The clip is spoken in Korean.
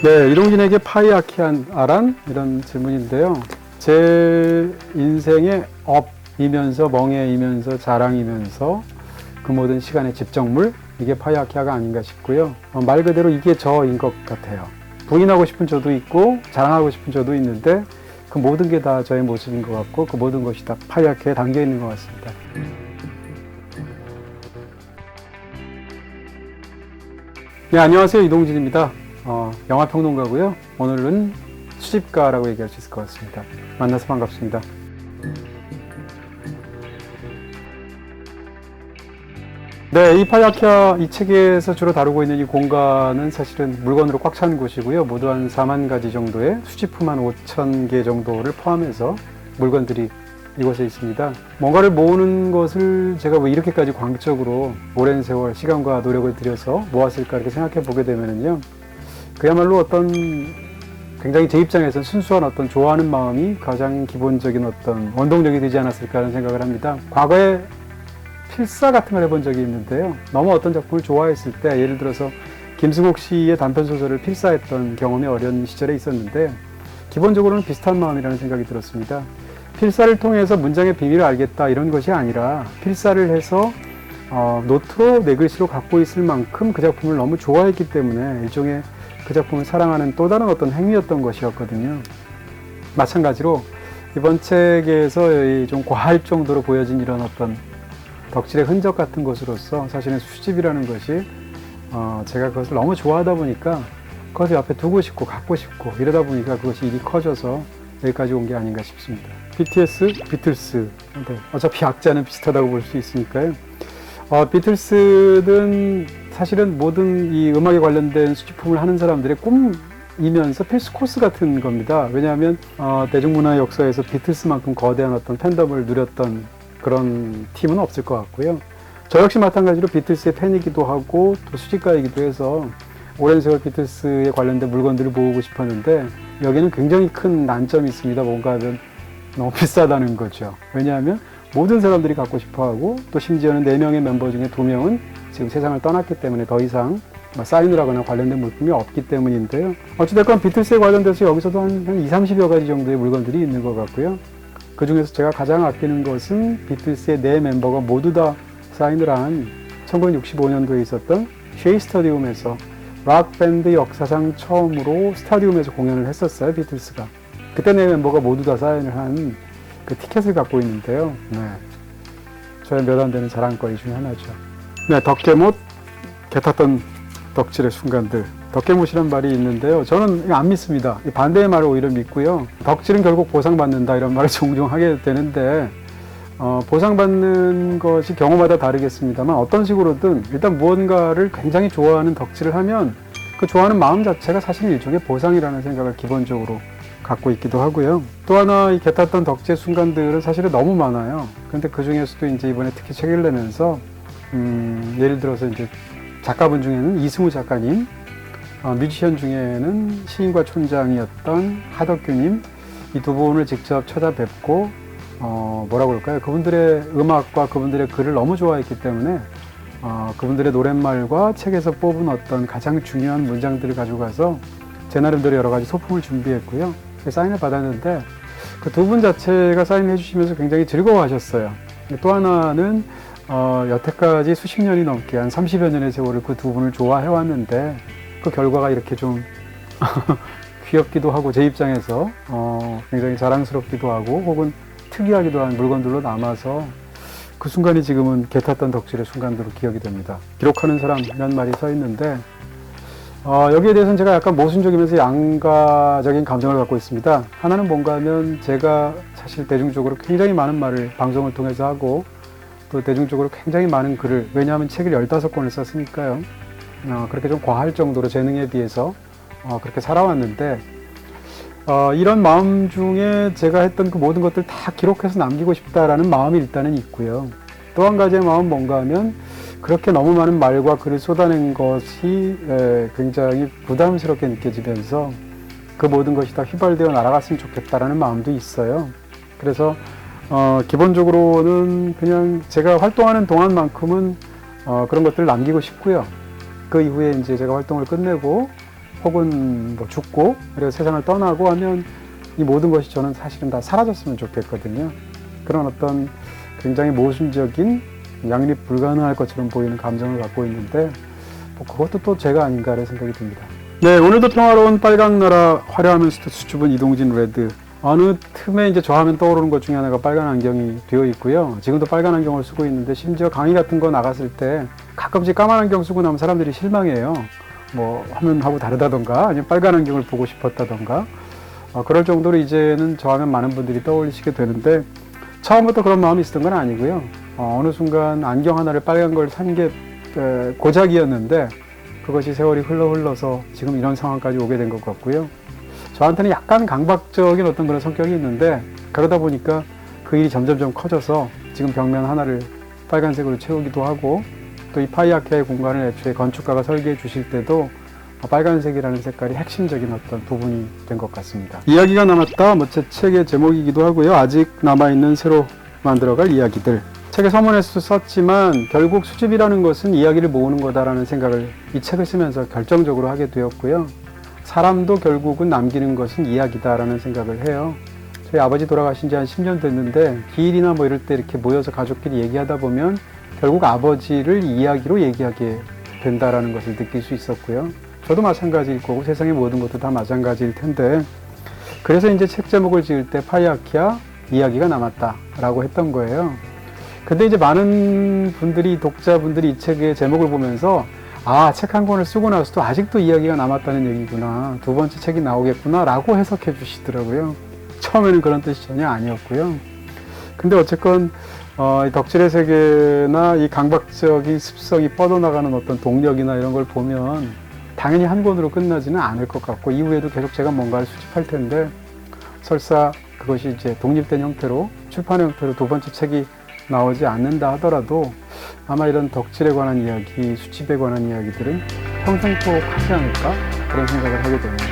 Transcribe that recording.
네, 이동진에게 파이아키한 아란? 이런 질문인데요. 제 인생의 업이면서 멍해이면서 자랑이면서 그 모든 시간의 집정물, 이게 파이아키아가 아닌가 싶고요. 말 그대로 이게 저인 것 같아요. 부인하고 싶은 저도 있고 자랑하고 싶은 저도 있는데 그 모든 게 다 저의 모습인 것 같고 그 모든 것이 다 파이아키아에 담겨 있는 것 같습니다. 네, 안녕하세요. 이동진입니다. 영화평론가고요. 오늘은 수집가라고 얘기할 수 있을 것 같습니다. 만나서 반갑습니다. 네, 이 파이아키아 이 책에서 주로 다루고 있는 이 공간은 사실은 물건으로 꽉 찬 곳이고요. 모두 한 4만 가지 정도의 수집품 한 5천 개 정도를 포함해서 물건들이 이곳에 있습니다. 뭔가를 모으는 것을 제가 왜 이렇게까지 광적으로 오랜 세월 시간과 노력을 들여서 모았을까 이렇게 생각해 보게 되면요. 그야말로 어떤 굉장히 제 입장에서는 순수한 어떤 좋아하는 마음이 가장 기본적인 어떤 원동력이 되지 않았을까 하는 생각을 합니다. 과거에 필사 같은 걸 해본 적이 있는데요. 너무 어떤 작품을 좋아했을 때 예를 들어서 김승옥 씨의 단편소설을 필사했던 경험이 어린 시절에 있었는데 기본적으로는 비슷한 마음이라는 생각이 들었습니다. 필사를 통해서 문장의 비밀을 알겠다 이런 것이 아니라 필사를 해서 노트로 내 글씨로 갖고 있을 만큼 그 작품을 너무 좋아했기 때문에 일종의 그 작품을 사랑하는 또 다른 어떤 행위였던 것이었거든요. 마찬가지로 이번 책에서 좀 과할 정도로 보여진 이런 어떤 덕질의 흔적 같은 것으로서 사실은 수집이라는 것이 제가 그것을 너무 좋아하다 보니까 그것을 옆에 두고 싶고 갖고 싶고 이러다 보니까 그것이 일이 커져서 여기까지 온 게 아닌가 싶습니다. BTS, 비틀스. 네, 어차피 악자는 비슷하다고 볼 수 있으니까요. 비틀스는 사실은 모든 이 음악에 관련된 수집품을 하는 사람들의 꿈이면서 필수 코스 같은 겁니다. 왜냐하면 대중문화 역사에서 비틀스만큼 거대한 어떤 팬덤을 누렸던 그런 팀은 없을 것 같고요. 저 역시 마찬가지로 비틀스의 팬이기도 하고 또 수집가이기도 해서 오랜 세월 비틀스에 관련된 물건들을 모으고 싶었는데 여기는 굉장히 큰 난점이 있습니다. 뭔가 하면 너무 비싸다는 거죠. 왜냐하면 모든 사람들이 갖고 싶어하고 또 심지어는 4명의 멤버 중에 2명은 지금 세상을 떠났기 때문에 더 이상 사인을 하거나 관련된 물품이 없기 때문인데요. 어찌됐건 비틀스에 관련돼서 여기서도 한 20, 30여 가지 정도의 물건들이 있는 것 같고요. 그 중에서 제가 가장 아끼는 것은 비틀스의 4멤버가 모두 다 사인을 한 1965년도에 있었던 쉐이 스타디움에서 락 밴드 역사상 처음으로 스타디움에서 공연을 했었어요. 비틀스가. 그때 4멤버가 모두 다 사인을 한 그 티켓을 갖고 있는데요. 네. 저의 몇 안 되는 자랑거리 중에 하나죠. 네, 덕개못, 개탔던 덕질의 순간들. 덕개못이란 말이 있는데요. 저는 이거 안 믿습니다. 반대의 말을 오히려 믿고요. 덕질은 결국 보상받는다 이런 말을 종종 하게 되는데 보상받는 것이 경우마다 다르겠습니다만 어떤 식으로든 일단 무언가를 굉장히 좋아하는 덕질을 하면 그 좋아하는 마음 자체가 사실 일종의 보상이라는 생각을 기본적으로 갖고 있기도 하고요. 또 하나 이 개탔던 덕질의 순간들은 사실은 너무 많아요. 그런데 그 중에서도 이제 이번에 특히 책을 내면서 예를 들어서 이제 작가분 중에는 이승우 작가님, 뮤지션 중에는 시인과 촌장이었던 하덕규님, 이 두 분을 직접 찾아뵙고 뭐라고 그럴까요? 그분들의 음악과 그분들의 글을 너무 좋아했기 때문에 그분들의 노랫말과 책에서 뽑은 어떤 가장 중요한 문장들을 가져가서 제 나름대로 여러 가지 소품을 준비했고요. 사인을 받았는데 그 두 분 자체가 사인을 해주시면서 굉장히 즐거워하셨어요. 또 하나는 여태까지 수십 년이 넘게 한 30여 년의 세월을 그 두 분을 좋아해왔는데 그 결과가 이렇게 좀 귀엽기도 하고 제 입장에서 굉장히 자랑스럽기도 하고 혹은 특이하기도 한 물건들로 남아서 그 순간이 지금은 개탔던 덕질의 순간으로 기억이 됩니다. 기록하는 사람이라는 말이 서 있는데 여기에 대해서는 제가 약간 모순적이면서 양가적인 감정을 갖고 있습니다. 하나는 뭔가 하면 제가 사실 대중적으로 굉장히 많은 말을 방송을 통해서 하고 또 대중적으로 굉장히 많은 글을 왜냐하면 책을 15권을 썼으니까요. 그렇게 좀 과할 정도로 재능에 비해서 그렇게 살아왔는데 이런 마음 중에 제가 했던 그 모든 것들 다 기록해서 남기고 싶다라는 마음이 일단은 있고요. 또 한 가지의 마음은 뭔가 하면 그렇게 너무 많은 말과 글을 쏟아낸 것이 굉장히 부담스럽게 느껴지면서 그 모든 것이 다 휘발되어 날아갔으면 좋겠다라는 마음도 있어요. 그래서 기본적으로는 그냥 제가 활동하는 동안만큼은 그런 것들을 남기고 싶고요. 그 이후에 이제 제가 활동을 끝내고 혹은 뭐 죽고 그리고 세상을 떠나고 하면 이 모든 것이 저는 사실은 다 사라졌으면 좋겠거든요. 그런 어떤 굉장히 모순적인 양립 불가능할 것처럼 보이는 감정을 갖고 있는데 뭐 그것도 또 제가 아닌가라는 생각이 듭니다. 네, 오늘도 평화로운 빨강나라 화려하면서도 수줍은 이동진 레드. 어느 틈에 이제 저 하면 떠오르는 것 중에 하나가 빨간 안경이 되어 있고요. 지금도 빨간 안경을 쓰고 있는데 심지어 강의 같은 거 나갔을 때 가끔씩 까만 안경 쓰고 나면 사람들이 실망해요. 뭐 화면하고 다르다던가 아니면 빨간 안경을 보고 싶었다던가 그럴 정도로 이제는 저 하면 많은 분들이 떠올리시게 되는데 처음부터 그런 마음이 있었던 건 아니고요. 어느 순간 안경 하나를 빨간 걸 산 게 고작이었는데 그것이 세월이 흘러서 지금 이런 상황까지 오게 된 것 같고요. 저한테는 약간 강박적인 어떤 그런 성격이 있는데 그러다 보니까 그 일이 점점 커져서 지금 벽면 하나를 빨간색으로 채우기도 하고 또 이 파이아케의 공간을 애초에 건축가가 설계해 주실 때도 빨간색이라는 색깔이 핵심적인 어떤 부분이 된 것 같습니다. 이야기가 남았다. 제 책의 제목이기도 하고요. 아직 남아있는 새로 만들어갈 이야기들. 책의 서문에서도 썼지만 결국 수집이라는 것은 이야기를 모으는 거다라는 생각을 이 책을 쓰면서 결정적으로 하게 되었고요. 사람도 결국은 남기는 것은 이야기다라는 생각을 해요. 저희 아버지 돌아가신 지 한 10년 됐는데 기일이나 뭐 이럴 때 이렇게 모여서 가족끼리 얘기하다 보면 결국 아버지를 이야기로 얘기하게 된다라는 것을 느낄 수 있었고요. 저도 마찬가지일 거고 세상의 모든 것도 다 마찬가지일 텐데 그래서 이제 책 제목을 지을 때 파이아키아 이야기가 남았다라고 했던 거예요. 근데 이제 많은 분들이 독자분들이 이 책의 제목을 보면서 책 한 권을 쓰고 나서도 아직도 이야기가 남았다는 얘기구나. 두 번째 책이 나오겠구나 라고 해석해 주시더라고요. 처음에는 그런 뜻이 전혀 아니었고요. 근데 어쨌건 이 덕질의 세계나 이 강박적인 습성이 뻗어나가는 어떤 동력이나 이런 걸 보면 당연히 한 권으로 끝나지는 않을 것 같고 이후에도 계속 제가 뭔가를 수집할 텐데 설사 그것이 이제 독립된 형태로 출판 형태로 두 번째 책이 나오지 않는다 하더라도 아마 이런 덕질에 관한 이야기, 수집에 관한 이야기들은 평생 꼭 하지 않을까 그런 생각을 하게 됩니다.